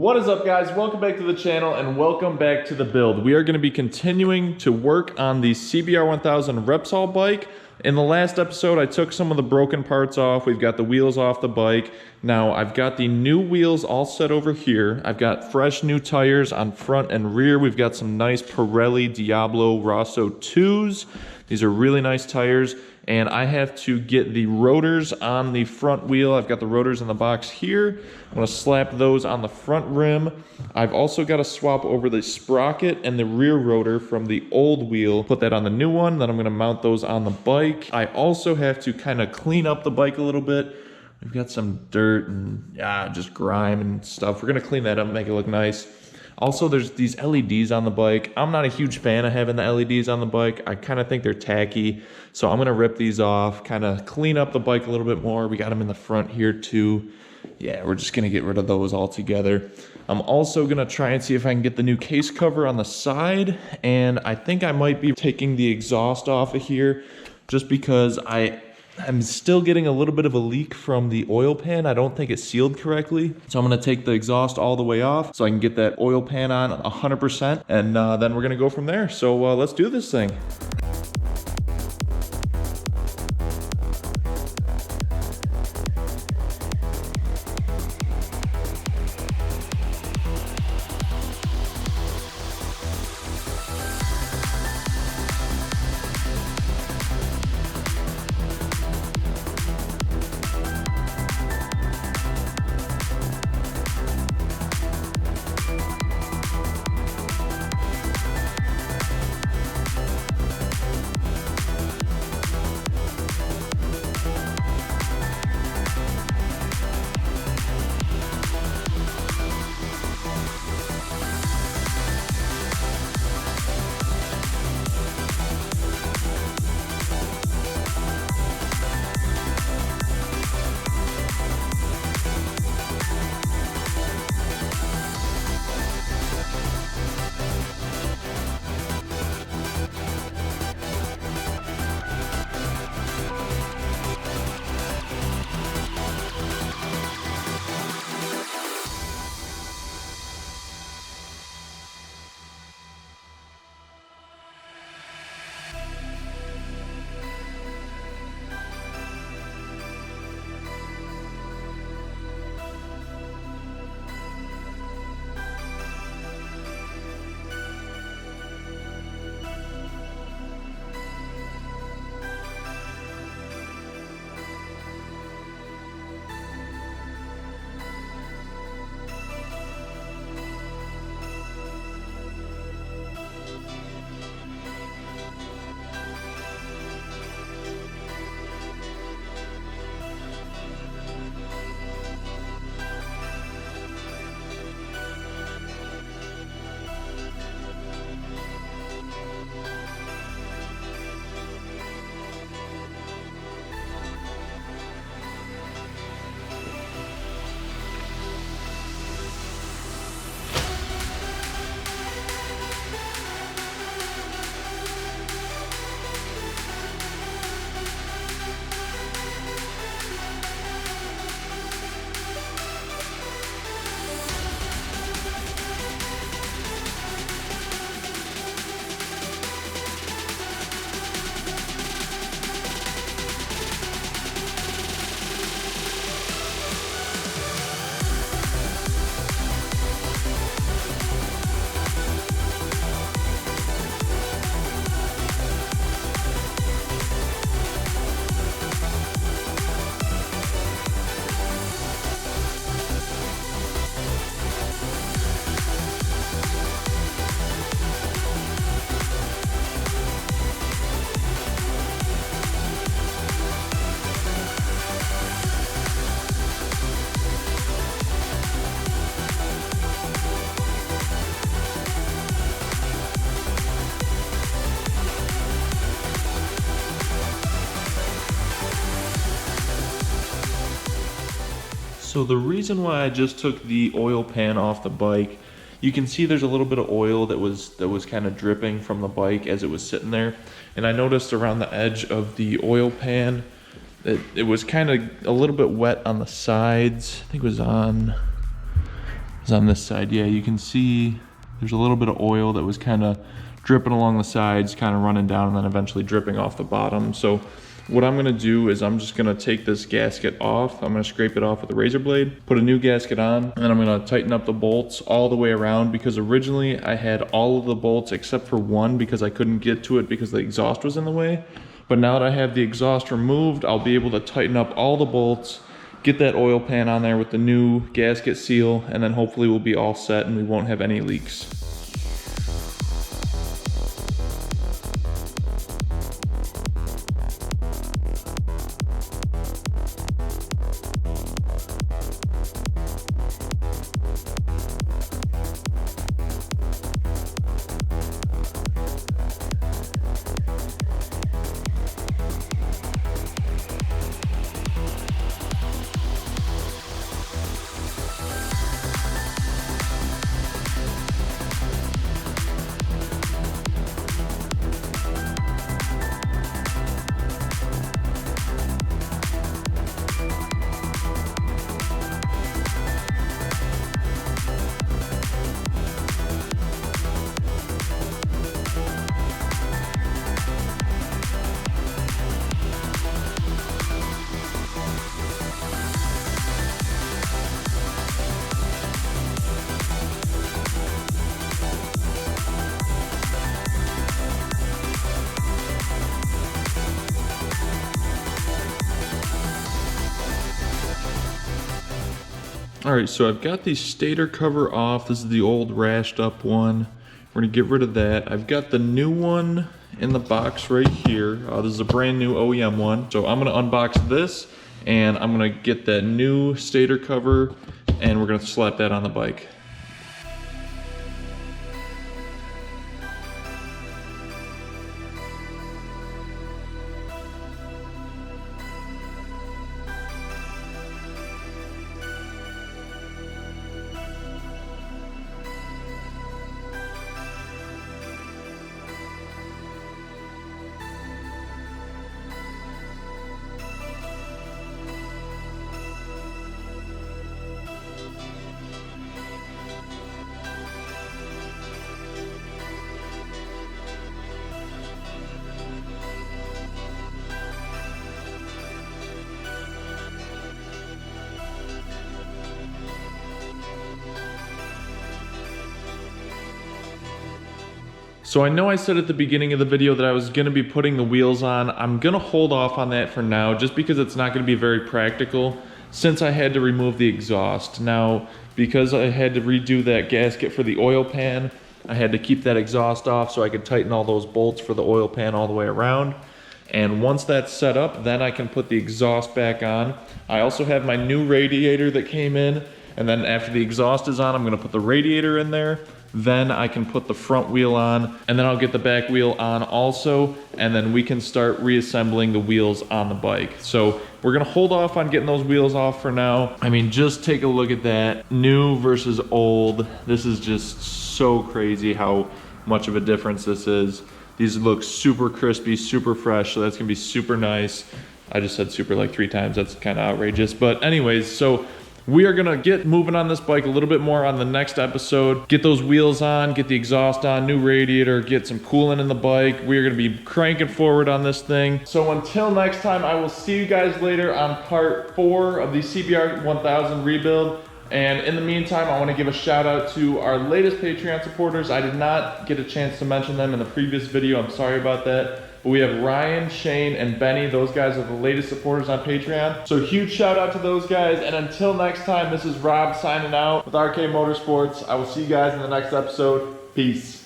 What is up, guys? Welcome back to the channel and welcome back to the build. We are going to be continuing to work on the CBR 1000 Repsol bike. In the last episode, I took some of the broken parts off. We've got the wheels off the bike. Now, I've got the new wheels all set over here. I've got fresh new tires on front and rear. We've got some nice Pirelli Diablo Rosso 2s. These are really nice tires. And I have to get the rotors on the front wheel. I've got the rotors in the box here. I'm gonna slap those on the front rim. I've also got to swap over the sprocket and the rear rotor from the old wheel, put that on the new one, then I'm gonna mount those on the bike. I also have to kind of clean up the bike a little bit. We've got some dirt and just grime and stuff. We're gonna clean that up and make it look nice. Also, there's these LEDs on the bike. I'm not a huge fan of having the LEDs on the bike. I kind of think they're tacky. So I'm gonna rip these off, kind of clean up the bike a little bit more. We got them in the front here too. Yeah, we're just gonna get rid of those altogether. I'm also gonna try and see if I can get the new case cover on the side. And I think I might be taking the exhaust off of here just because I'm still getting a little bit of a leak from the oil pan. I don't think it's sealed correctly. So I'm gonna take the exhaust all the way off so I can get that oil pan on 100%. And then we're gonna go from there. So let's do this thing. So the reason why I just took the oil pan off the bike, you can see there's a little bit of oil that was kind of dripping from the bike as it was sitting there. And I noticed around the edge of the oil pan that it was kind of a little bit wet on the sides. I think it was on is on this side. Yeah, you can see there's a little bit of oil that was kind of dripping along the sides, kind of running down and then eventually dripping off the bottom. So what I'm gonna do is I'm just gonna take this gasket off. I'm gonna scrape it off with a razor blade, put a new gasket on, and then I'm gonna tighten up the bolts all the way around, because originally I had all of the bolts except for one because I couldn't get to it because the exhaust was in the way. But now that I have the exhaust removed, I'll be able to tighten up all the bolts, get that oil pan on there with the new gasket seal, and then hopefully we'll be all set and we won't have any leaks. All right, so I've got the stator cover off. This is the old rashed up one. We're gonna get rid of that. I've got the new one in the box right here. This is a brand new OEM one. So I'm gonna unbox this and I'm gonna get that new stator cover and we're gonna slap that on the bike. So I know I said at the beginning of the video that I was gonna be putting the wheels on. I'm gonna hold off on that for now, just because it's not gonna be very practical since I had to remove the exhaust. Now, because I had to redo that gasket for the oil pan, I had to keep that exhaust off so I could tighten all those bolts for the oil pan all the way around. And once that's set up, then I can put the exhaust back on. I also have my new radiator that came in, and then after the exhaust is on, I'm gonna put the radiator in there. Then I can put the front wheel on, and then I'll get the back wheel on also, and then we can start reassembling the wheels on the bike. So we're gonna hold off on getting those wheels off for now. I mean, just take a look at that, new versus old. This is just so crazy how much of a difference this is. These look super crispy, super fresh, so that's gonna be super nice. I just said super like 3 times, that's kind of outrageous. But anyways, so we are gonna get moving on this bike a little bit more on the next episode. Get those wheels on, get the exhaust on, new radiator, get some coolant in the bike. We are gonna be cranking forward on this thing. So until next time, I will see you guys later on part 4 of the CBR 1000 rebuild. And in the meantime, I wanna give a shout out to our latest Patreon supporters. I did not get a chance to mention them in the previous video, I'm sorry about that. But we have Ryan, Shane, and Benny. Those guys are the latest supporters on Patreon. So huge shout out to those guys. And until next time, this is Rob signing out with RK Motorsports. I will see you guys in the next episode. Peace.